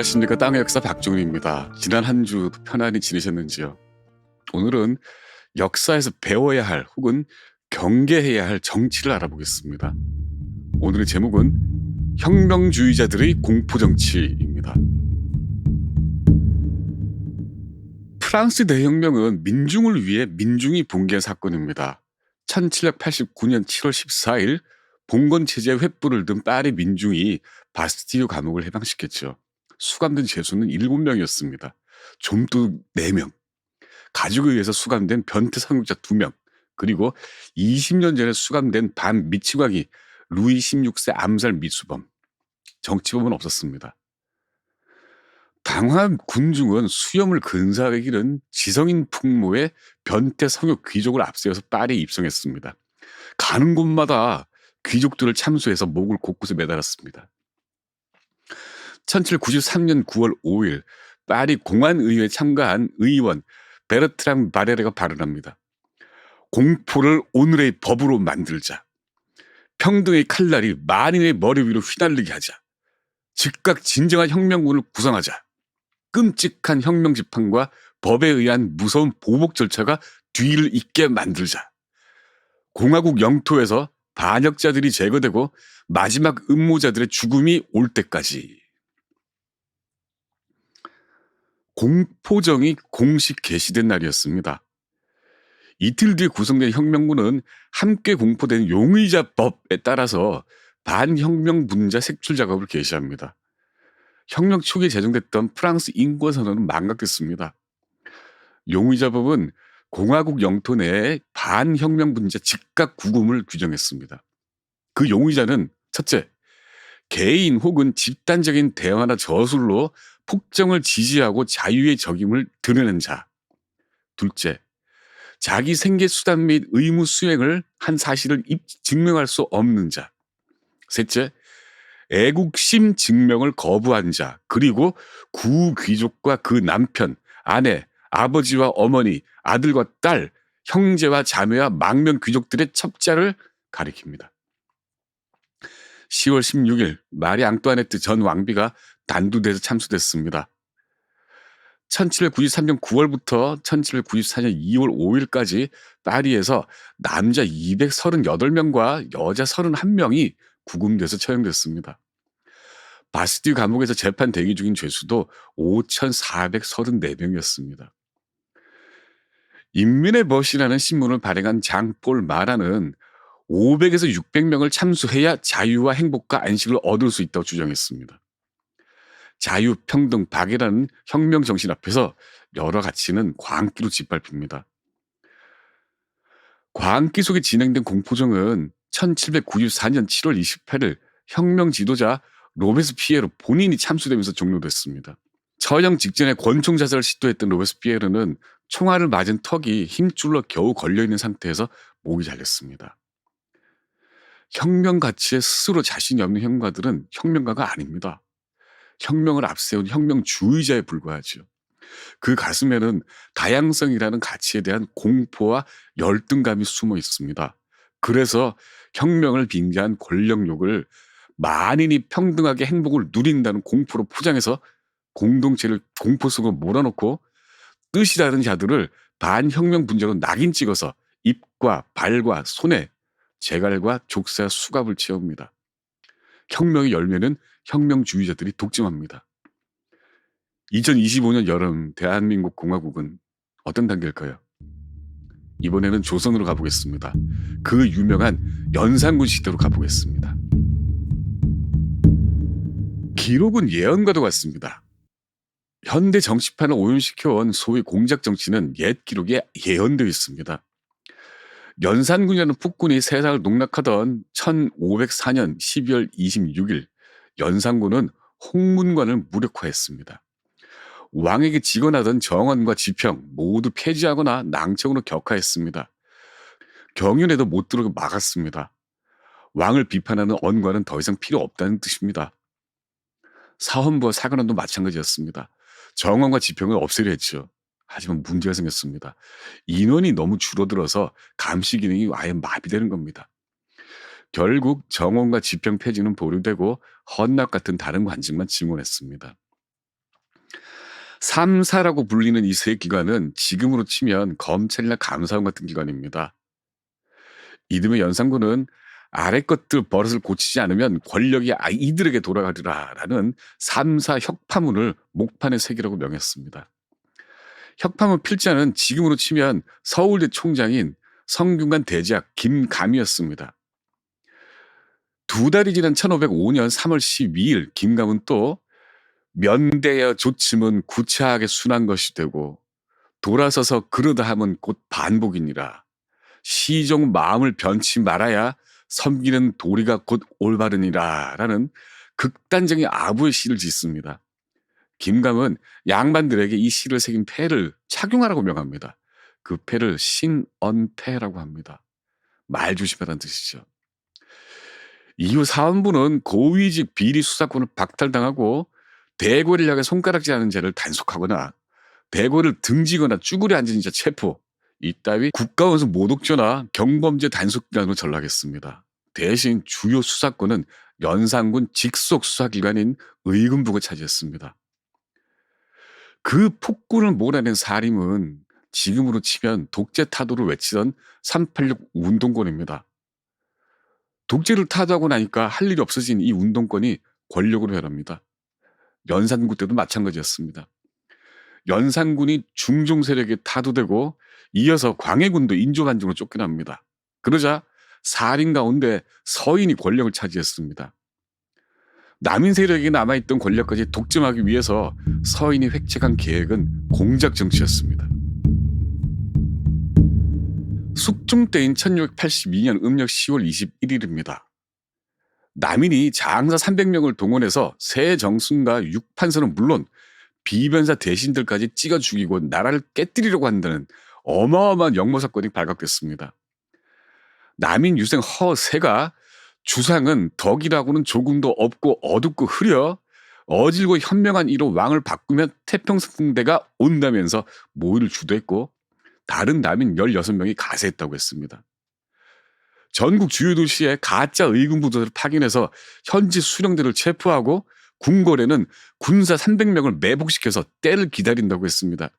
안녕하십니까. 땅의 역사 박종훈입니다. 지난 한 주도 편안히 지내셨는지요? 오늘은 역사에서 배워야 할 혹은 경계해야 할 정치를 알아보겠습니다. 오늘의 제목은 혁명주의자들의 공포정치입니다. 프랑스 대혁명은 민중을 위해 민중이 붕괴한 사건입니다. 1789년 7월 14일 봉건체제의 횃불을 든 파리 민중이 바스티유 감옥을 해방시켰죠. 수감된 죄수는 7명이었습니다. 좀도 4명, 가족에 의해서 수감된 변태 상륙자 2명, 그리고 20년 전에 수감된 반 미치광이 루이 16세 암살 미수범, 정치범은 없었습니다. 당황한 군중은 수염을 근사하게 기른 지성인 풍모의 변태 성욕 귀족을 앞세워서 파리에 입성했습니다. 가는 곳마다 귀족들을 참수해서 목을 곳곳에 매달았습니다. 1793년 9월 5일 파리 공안의회에 참가한 의원 베르트랑 바레르가 발언합니다. 공포를 오늘의 법으로 만들자. 평등의 칼날이 만인의 머리 위로 휘날리게 하자. 즉각 진정한 혁명군을 구성하자. 끔찍한 혁명 집행과 법에 의한 무서운 보복 절차가 뒤를 잇게 만들자. 공화국 영토에서 반역자들이 제거되고 마지막 음모자들의 죽음이 올 때까지. 공포정이 공식 개시된 날이었습니다. 이틀 뒤에 구성된 혁명군은 함께 공포된 용의자법에 따라서 반혁명분자 색출 작업을 개시합니다. 혁명 초기에 제정됐던 프랑스 인권선언은 망각됐습니다. 용의자법은 공화국 영토 내에 반혁명분자 즉각 구금을 규정했습니다. 그 용의자는 첫째, 개인 혹은 집단적인 대화나 저술로 폭정을 지지하고 자유의 적임을 드러낸 자. 둘째, 자기 생계 수단 및 의무 수행을 한 사실을 증명할 수 없는 자. 셋째, 애국심 증명을 거부한 자. 그리고 구귀족과 그 남편, 아내, 아버지와 어머니, 아들과 딸, 형제와 자매와 망명 귀족들의 첩자를 가리킵니다. 10월 16일 마리 앙뚜아네트 전 왕비가 단두대에서 참수됐습니다. 1793년 9월부터 1794년 2월 5일까지 파리에서 남자 238명과 여자 31명이 구금돼서 처형됐습니다. 바스티유 감옥에서 재판 대기 중인 죄수도 5,434명이었습니다. 인민의 벗이라는 신문을 발행한 장폴 마라는 500에서 600명을 참수해야 자유와 행복과 안식을 얻을 수 있다고 주장했습니다. 자유, 평등, 박애라는 혁명 정신 앞에서 여러 가치는 광기로 짓밟힙니다. 광기 속에 진행된 공포정은 1794년 7월 28일 혁명 지도자 로베스피에르 본인이 참수되면서 종료됐습니다. 처형 직전에 권총 자살을 시도했던 로베스피에르는 총알을 맞은 턱이 힘줄로 겨우 걸려있는 상태에서 목이 잘렸습니다. 혁명 가치에 스스로 자신이 없는 혁명가들은 혁명가가 아닙니다. 혁명을 앞세운 혁명주의자에 불과하죠. 그 가슴에는 다양성이라는 가치에 대한 공포와 열등감이 숨어 있습니다. 그래서 혁명을 빙자한 권력욕을 만인이 평등하게 행복을 누린다는 공포로 포장해서 공동체를 공포 속으로 몰아넣고 뜻이라는 자들을 반혁명 분자로 낙인 찍어서 입과 발과 손에 재갈과 족쇄와 수갑을 채웁니다. 혁명의 열매는 혁명주의자들이 독점합니다. 2025년 여름 대한민국 공화국은 어떤 단계일까요? 이번에는 조선으로 가보겠습니다. 그 유명한 연산군 시대로 가보겠습니다. 기록은 예언과도 같습니다. 현대 정치판을 오염시켜온 소위 공작 정치는 옛 기록에 예언되어 있습니다. 연산군이라는 폭군이 세상을 농락하던 1504년 12월 26일 연산군은 홍문관을 무력화했습니다. 왕에게 직언하던 정원과 지평 모두 폐지하거나 낭청으로 격하했습니다. 경윤에도 못 들어오게 막았습니다. 왕을 비판하는 언관은 더 이상 필요 없다는 뜻입니다. 사헌부와 사관원도 마찬가지였습니다. 정원과 지평을 없애려 했죠. 하지만 문제가 생겼습니다. 인원이 너무 줄어들어서 감시 기능이 아예 마비되는 겁니다. 결국 정원과 지평 폐지는 보류되고 헌납 같은 다른 관직만 증원했습니다. 삼사라고 불리는 이 세 기관은 지금으로 치면 검찰이나 감사원 같은 기관입니다. 이듬해 연산군은 아래 것들 버릇을 고치지 않으면 권력이 이들에게 돌아가리라라는 삼사 혁파문을 목판에 새기라고 명했습니다. 혁파문 필자는 지금으로 치면 서울대 총장인 성균관 대지학 김감이었습니다. 2달이 지난 1505년 3월 12일 김감은 또 면대여 조침은 구차하게 순한 것이 되고 돌아서서 그러다 하면 곧 반복이니라. 시종 마음을 변치 말아야 섬기는 도리가 곧 올바르니라 라는 극단적인 아부의 시를 짓습니다. 김감은 양반들에게 이 시를 새긴 패를 착용하라고 명합니다. 그 패를 신언패라고 합니다. 말조심하라는 뜻이죠. 이후 사원부는 고위직 비리 수사권을 박탈당하고 대궐을 향해 손가락질하는 자를 단속하거나 대궐을 등지거나 쭈그려 앉은 자 체포, 이따위 국가원수 모독죄나 경범죄 단속기관으로 전락했습니다. 대신 주요 수사권은 연산군 직속 수사기관인 의금부가 차지했습니다. 그 폭군을 몰아낸 사림은 지금으로 치면 독재 타도를 외치던 386 운동권입니다. 독재를 타도하고 나니까 할 일이 없어진 이 운동권이 권력으로 변합니다. 연산군 때도 마찬가지였습니다. 연산군이 중종 세력에 타도되고 이어서 광해군도 인조반정으로 쫓겨납니다. 그러자 사림 가운데 서인이 권력을 차지했습니다. 남인 세력에게 남아있던 권력까지 독점하기 위해서 서인이 획책한 계획은 공작 정치였습니다. 숙종 때인 1682년 음력 10월 21일입니다. 남인이 장사 300명을 동원해서 세정순과 육판서는 물론 비변사 대신들까지 찍어 죽이고 나라를 깨뜨리려고 한다는 어마어마한 역모사건이 발각됐습니다. 남인 유생 허세가 주상은 덕이라고는 조금도 없고 어둡고 흐려 어질고 현명한 이로 왕을 바꾸면 태평성대가 온다면서 모의를 주도했고 다른 남인 16명이 가세했다고 했습니다. 전국 주요 도시에 가짜 의금부대를 파견해서 현지 수령들을 체포하고 궁궐에는 군사 300명을 매복시켜서 때를 기다린다고 했습니다.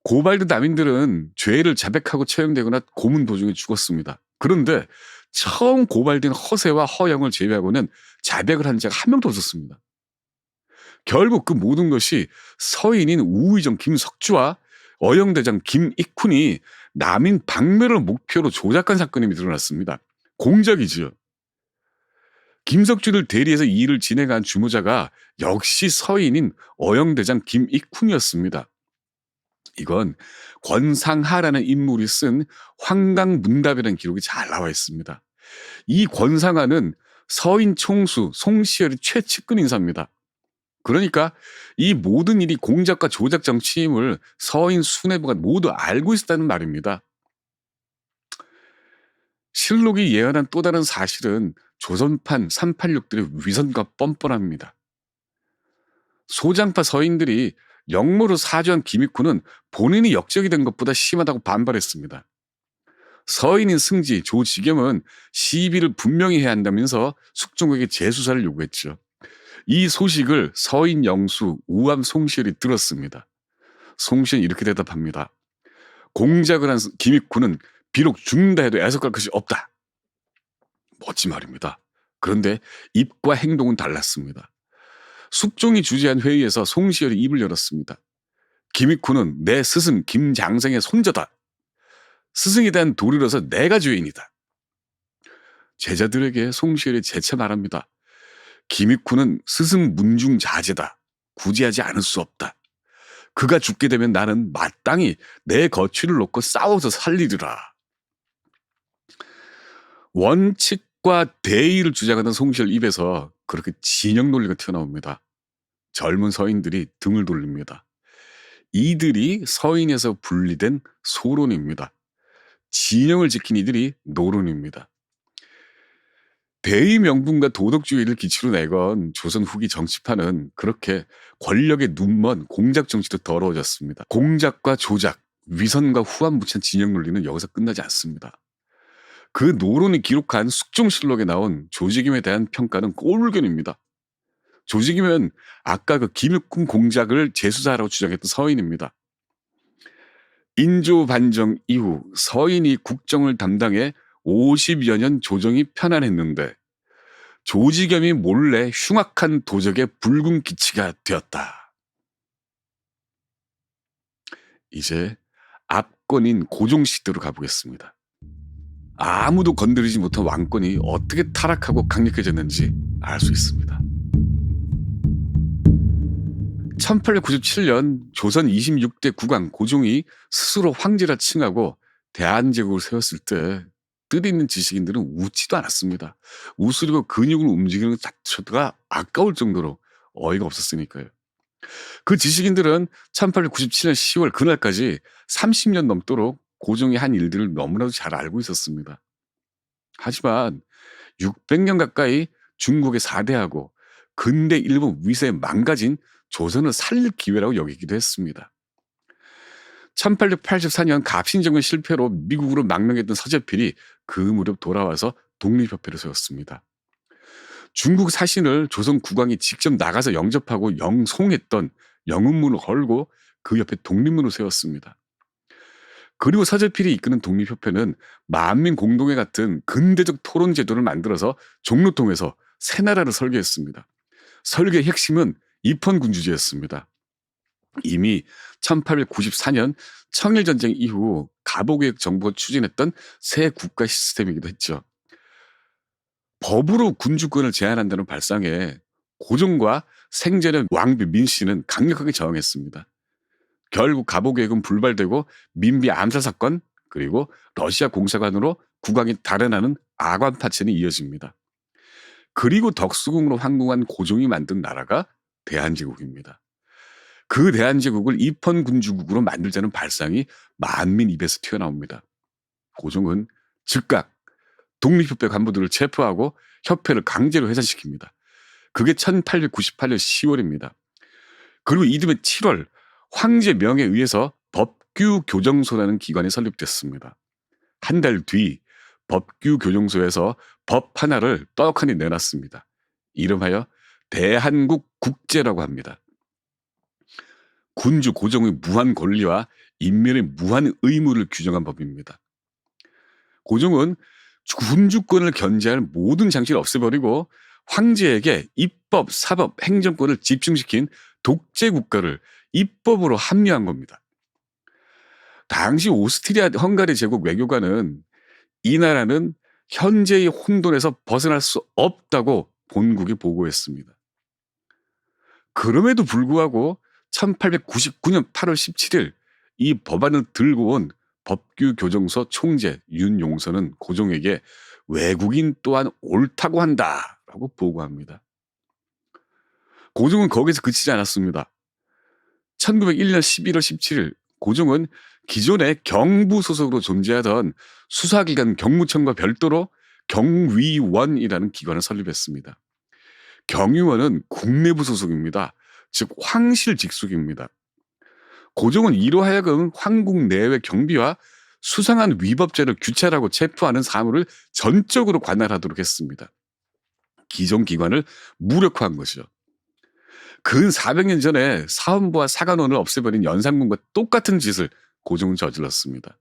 고발된 남인들은 죄를 자백하고 처형되거나 고문 도중에 죽었습니다. 그런데 처음 고발된 허세와 허영을 제외하고는 자백을 한 자가 한 명도 없었습니다. 결국 그 모든 것이 서인인 우의정 김석주와 어영대장 김익훈이 남인 박멸을 목표로 조작한 사건임이 드러났습니다. 공작이지요. 김석주를 대리해서 이 일을 진행한 주모자가 역시 서인인 어영대장 김익훈이었습니다. 이건 권상하라는 인물이 쓴 황강문답이라는 기록이 잘 나와 있습니다. 이 권상하는 서인 총수 송시열의 최측근 인사입니다. 그러니까 이 모든 일이 공작과 조작 정치임을 서인 수뇌부가 모두 알고 있었다는 말입니다. 실록이 예언한 또 다른 사실은 조선판 386들의 위선과 뻔뻔합니다. 소장파 서인들이 역모로 사주한 김익훈은 본인이 역적이 된 것보다 심하다고 반발했습니다. 서인인 승지 조지겸은 시비를 분명히 해야 한다면서 숙종에게 재수사를 요구했죠. 이 소식을 서인 영수 우암 송시열이 들었습니다. 송시열은 이렇게 대답합니다. 공작을 한 김익훈은 비록 죽는다 해도 애석할 것이 없다. 멋진 말입니다. 그런데 입과 행동은 달랐습니다. 숙종이 주재한 회의에서 송시열이 입을 열었습니다. 김익훈은 내 스승 김장생의 손자다. 스승에 대한 도리로서 내가 죄인이다. 제자들에게 송시열이 재차 말합니다. 김익훈은 스승 문중자제다. 구제하지 않을 수 없다. 그가 죽게 되면 나는 마땅히 내 거취를 놓고 싸워서 살리리라. 원칙과 대의를 주장하던 송시열 입에서 그렇게 진영 논리가 튀어나옵니다. 젊은 서인들이 등을 돌립니다. 이들이 서인에서 분리된 소론입니다. 진영을 지킨 이들이 노론입니다. 대의 명분과 도덕주의를 기치로 내건 조선 후기 정치판은 그렇게 권력의 눈먼 공작 정치로 더러워졌습니다. 공작과 조작, 위선과 후한무치한 진영 논리는 여기서 끝나지 않습니다. 그 노론이 기록한 숙종실록에 나온 조지김에 대한 평가는 꼴불견입니다. 조직이면 아까 그 김육군 공작을 재수사하라고 주장했던 서인입니다. 인조 반정 이후 서인이 국정을 담당해 50여 년 조정이 편안했는데 조지겸이 몰래 흉악한 도적의 붉은 기치가 되었다. 이제 압권인 고종 시대로 가보겠습니다. 아무도 건드리지 못한 왕권이 어떻게 타락하고 강력해졌는지 알 수 있습니다. 1897년 조선 26대 국왕 고종이 스스로 황제라 칭하고 대한제국을 세웠을 때 뜻 있는 지식인들은 웃지도 않았습니다. 웃으려고 근육을 움직이는 것 자체가 아까울 정도로 어이가 없었으니까요. 그 지식인들은 1897년 10월 그날까지 30년 넘도록 고종이 한 일들을 너무나도 잘 알고 있었습니다. 하지만 600년 가까이 중국에 사대하고 근대 일본 위세에 망가진 조선을 살릴 기회라고 여기기도 했습니다. 1884년 갑신정권 실패로 미국으로 망명했던 서재필이 그 무렵 돌아와서 독립협회를 세웠습니다. 중국 사신을 조선 국왕이 직접 나가서 영접하고 영송했던 영운문을 걸고 그 옆에 독립문을 세웠습니다. 그리고 서재필이 이끄는 독립협회는 만민 공동회 같은 근대적 토론 제도를 만들어서 종로통에서 새 나라를 설계했습니다. 설계의 핵심은 입헌군주제였습니다. 이미 1894년 청일전쟁 이후 갑오개혁 정부가 추진했던 새 국가 시스템이기도 했죠. 법으로 군주권을 제한한다는 발상에 고종과 생전의 왕비 민씨는 강력하게 저항했습니다. 결국 갑오개혁은 불발되고 민비 암살 사건 그리고 러시아 공사관으로 국왕이 달아나는 아관 파천이 이어집니다. 그리고 덕수궁으로 황궁한 고종이 만든 나라가 대한제국입니다. 그 대한제국을 입헌군주국으로 만들자는 발상이 만민 입에서 튀어나옵니다. 고종은 즉각 독립협회 간부들을 체포하고 협회를 강제로 해산시킵니다. 그게 1898년 10월입니다. 그리고 이듬해 7월 황제 명에 의해서 법규교정소라는 기관이 설립됐습니다. 한 달 뒤 법규교정소에서 법 하나를 떡하니 내놨습니다. 이름하여 대한국국제라고 합니다. 군주 고종의 무한 권리와 인민의 무한 의무를 규정한 법입니다. 고종은 군주권을 견제할 모든 장치를 없애버리고 황제에게 입법, 사법, 행정권을 집중시킨 독재 국가를 입법으로 합리화한 겁니다. 당시 오스트리아 헝가리 제국 외교관은 이 나라는 현재의 혼돈에서 벗어날 수 없다고 본국에 보고했습니다. 그럼에도 불구하고 1899년 8월 17일 이 법안을 들고 온 법규교정소 총재 윤용선은 고종에게 외국인 또한 옳다고 한다라고 보고합니다. 고종은 거기서 그치지 않았습니다. 1901년 11월 17일 고종은 기존의 경부 소속으로 존재하던 수사기관 경무청과 별도로 경위원이라는 기관을 설립했습니다. 경위원은 국내부 소속입니다. 즉 황실 직속입니다. 고종은 이로 하여금 황궁 내외 경비와 수상한 위법죄를 규찰하고 체포하는 사무를 전적으로 관할하도록 했습니다. 기존 기관을 무력화한 것이죠. 근 400년 전에 사헌부와 사관원을 없애버린 연산군과 똑같은 짓을 고종은 저질렀습니다.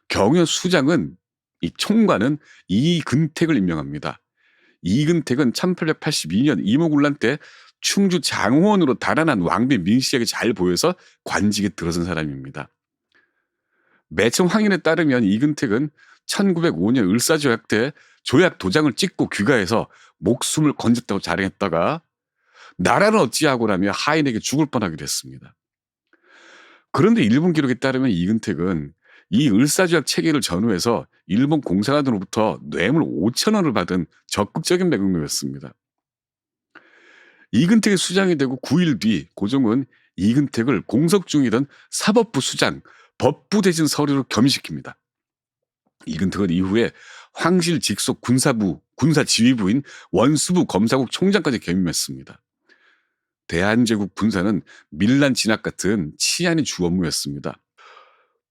경연 수장은 이 총관은 이근택을 임명합니다. 이근택은 1882년 이모군란 때 충주 장호원으로 달아난 왕비 민씨에게 잘 보여서 관직에 들어선 사람입니다. 매청 황인에 따르면 이근택은 1905년 을사조약 때 조약 도장을 찍고 귀가해서 목숨을 건졌다고 자랑했다가 나라는 어찌하고라며 하인에게 죽을 뻔하기도 했습니다. 그런데 일본 기록에 따르면 이근택은 이 을사조약 체계를 전후해서 일본 공사관으로부터 뇌물 5,000원을 받은 적극적인 매국노였습니다. 이근택이 수장이 되고 9일 뒤 고종은 이근택을 공석 중이던 사법부 수장, 법부 대신 서류로 겸시킵니다. 이근택은 이후에 황실 직속 군사부, 군사지휘부인 원수부 검사국 총장까지 겸임했습니다. 대한제국 군사는 밀란 진압 같은 치안이 주 업무였습니다.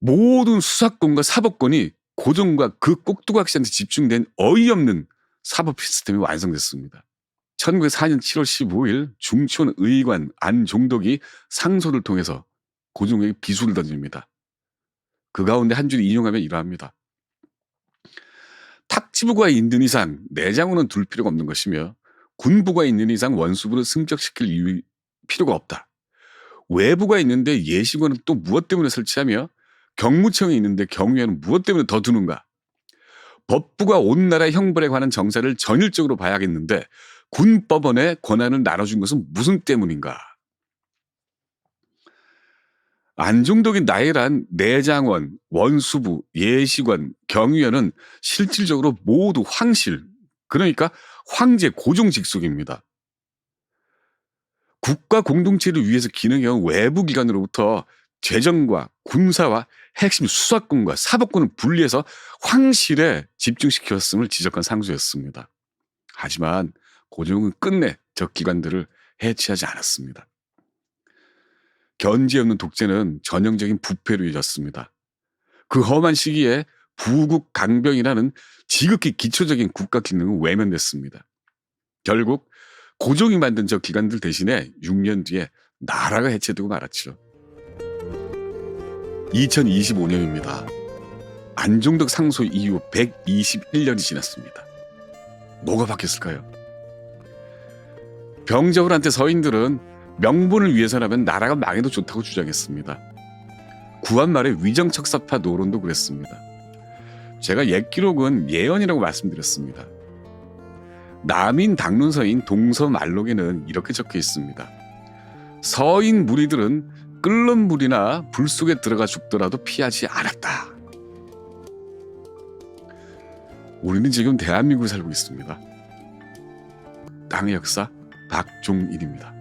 모든 수사권과 사법권이 고종과 그 꼭두각시한테 집중된 어이없는 사법 시스템이 완성됐습니다. 1904년 7월 15일 중촌 의관 안종덕이 상소를 통해서 고종에게 비수를 던집니다. 그 가운데 한 줄이 인용하면 이러합니다. 탁지부가 있는 이상 내장원은 둘 필요가 없는 것이며 군부가 있는 이상 원수부를 승격시킬 필요가 없다. 외부가 있는데 예시관은 또 무엇 때문에 설치하며 경무청이 있는데 경위원은 무엇 때문에 더 두는가? 법부가 온 나라 형벌에 관한 정사를 전일적으로 봐야겠는데 군법원의 권한을 나눠준 것은 무슨 때문인가? 안종덕이 나열한 내장원, 원수부, 예시관, 경위원은 실질적으로 모두 황실, 그러니까 황제 고종 직속입니다. 국가 공동체를 위해서 기능해온 외부 기관으로부터 재정과 군사와 핵심 수사권과 사법권을 분리해서 황실에 집중시켰음을 지적한 상소였습니다. 하지만 고종은 끝내 저 기관들을 해체하지 않았습니다. 견제 없는 독재는 전형적인 부패로 이어졌습니다. 그 험한 시기에 부국 강병이라는 지극히 기초적인 국가 기능은 외면됐습니다. 결국 고종이 만든 저 기관들 대신에 6년 뒤에 나라가 해체되고 말았죠. 2025년입니다. 안종덕 상소 이후 121년이 지났습니다. 뭐가 바뀌었을까요? 병자호란때 서인들은 명분을 위해서라면 나라가 망해도 좋다고 주장했습니다. 구한말의 위정척사파 노론도 그랬습니다. 제가 옛 기록은 예언이라고 말씀드렸습니다. 남인 당론서인 동서말록에는 이렇게 적혀 있습니다. 서인 무리들은 끓는 물이나 불 속에 들어가 죽더라도 피하지 않았다. 우리는 지금 대한민국에 살고 있습니다. 땅의 역사 박종일입니다.